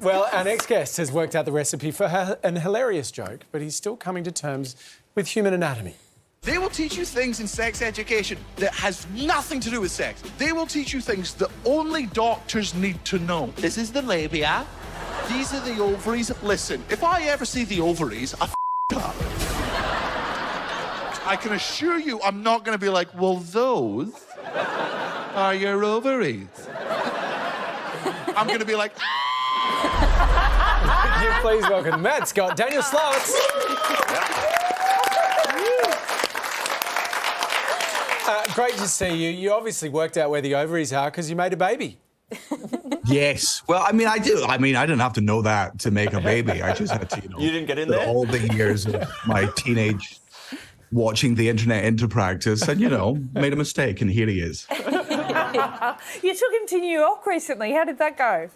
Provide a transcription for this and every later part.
Well, our next guest has worked out the recipe for an hilarious joke, but he's still coming to terms with human anatomy. They will teach you things in sex education that has nothing to do with sex. They will teach you things that only doctors need to know. This is the labia. These are the ovaries. Listen, if I ever see the ovaries, I up. I can assure you I'm not going to be like, well, those are your ovaries. I'm going to be like, Would you please welcome Matt Scott, Daniel Sloss. Great to see you. You obviously worked out where the ovaries are because you made a baby. Yes. Well, I mean, I do. I mean, I didn't have to know that to make a baby. I just had to, You didn't get in there? All the years of my teenage watching the internet into practice and, made a mistake, and here he is. You took him to New York recently. How did that go?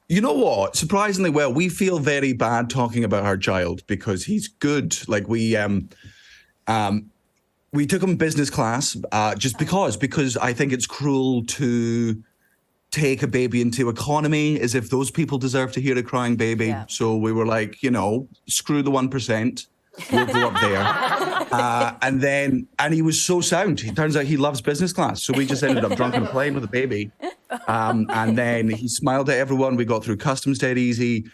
You know what? Surprisingly well, we feel very bad talking about our child because he's good. Like we took him business class just because I think it's cruel to take a baby into economy as if those people deserve to hear a crying baby. Yeah. So we were like, screw the 1%. We'll go up there. And he was so sound. It turns out he loves business class. So we just ended up drunk on a plane with a baby. And then he smiled at everyone. We got through customs dead easy.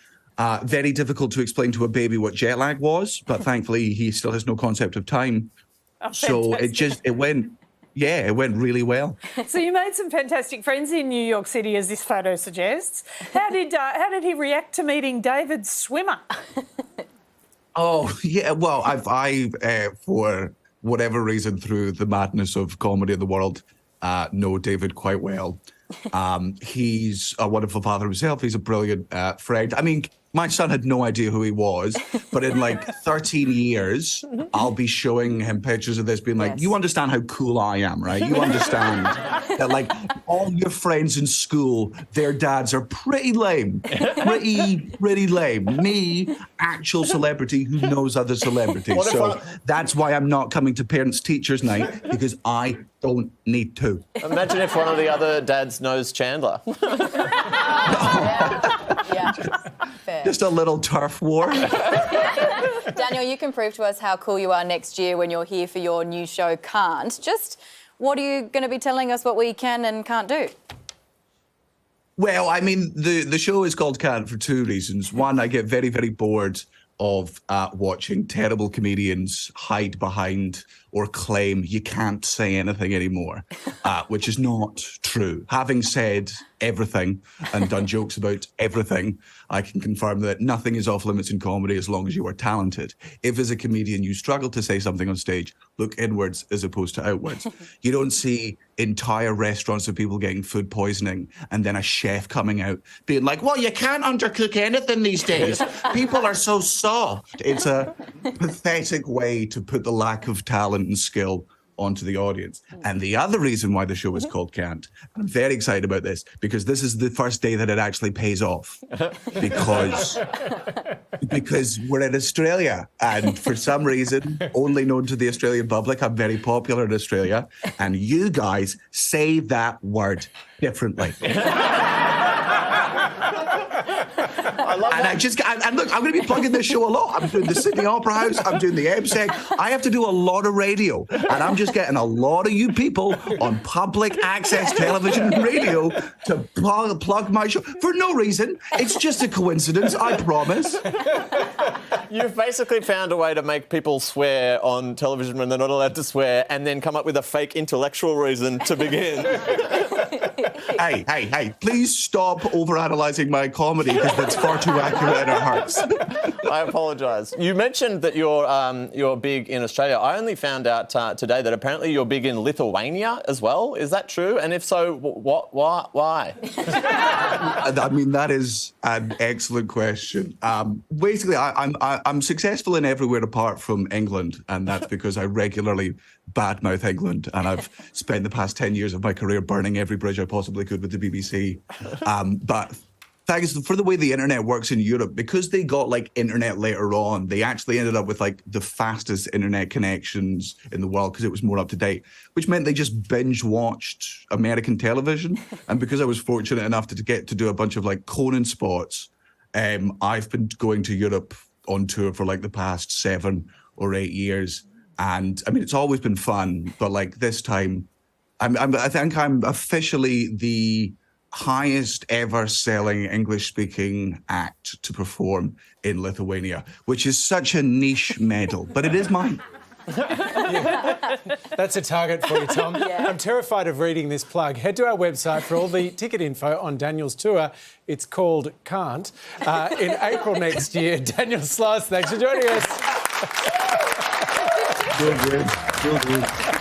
Very difficult to explain to a baby what jet lag was, but thankfully he still has no concept of time. Oh, so it went really well. So you made some fantastic friends in New York City, as this photo suggests. How did he react to meeting David Swimmer? Oh, yeah. Well, I for whatever reason, through the madness of comedy in the world, know David quite well. He's a wonderful father himself. He's a brilliant friend. I mean, my son had no idea who he was, but in like 13 years, I'll be showing him pictures of this, being like, you understand how cool I am, right? You understand that like all your friends in school, their dads are pretty lame, pretty lame. Me, actual celebrity who knows other celebrities. So that's why I'm not coming to parents' teachers' night, because I don't need to. Imagine if one of the other dads knows Chandler. Yeah. Fair. Just a little turf war. Daniel, you can prove to us how cool you are next year when you're here for your new show, Can't. Just what are you going to be telling us what we can and can't do? Well, I mean, the show is called Can't for two reasons. One, I get very, very bored of watching terrible comedians hide behind or claim you can't say anything anymore, which is not true. Having said everything and done jokes about everything, I can confirm that nothing is off limits in comedy as long as you are talented. If as a comedian you struggle to say something on stage, look inwards as opposed to outwards. You don't see entire restaurants of people getting food poisoning and then a chef coming out being like, well, you can't undercook anything these days. People are so soft. It's a pathetic way to put the lack of talent and skill onto the audience. And the other reason why the show is called Can't, and I'm very excited about this, because this is the first day that it actually pays off. Because we're in Australia, and for some reason, only known to the Australian public, I'm very popular in Australia, and you guys say that word differently. I love that. And look, I'm going to be plugging this show a lot. I'm doing the Sydney Opera House. I'm doing the MSEC. I have to do a lot of radio. And I'm just getting a lot of you people on public access television and radio to plug my show for no reason. It's just a coincidence, I promise. You've basically found a way to make people swear on television when they're not allowed to swear and then come up with a fake intellectual reason to begin. Hey, please stop overanalyzing my comedy because that's far too accurate and it hurts. I apologise. You mentioned that you're big in Australia. I only found out today that apparently you're big in Lithuania as well. Is that true? And if so, why? I mean, that is an excellent question. Basically, I'm successful in everywhere apart from England, and that's because I regularly badmouth England, and I've spent the past 10 years of my career burning every bridge I possibly could with the BBC. But Thanks for the way the internet works in Europe, because they got like internet later on, they actually ended up with like the fastest internet connections in the world because it was more up to date, which meant they just binge watched American television. And because I was fortunate enough to get to do a bunch of like Conan spots, I've been going to Europe on tour for like the past 7 or 8 years. And I mean, it's always been fun, but like this time, I think I'm officially the highest ever selling English speaking act to perform in Lithuania, which is such a niche medal, but it is mine. That's a target for you, Tom. I'm terrified of reading this plug. Head to our website for all the ticket info on Daniel's tour. It's called Can't. In April next year. Daniel Sloss, thanks for joining us. Good.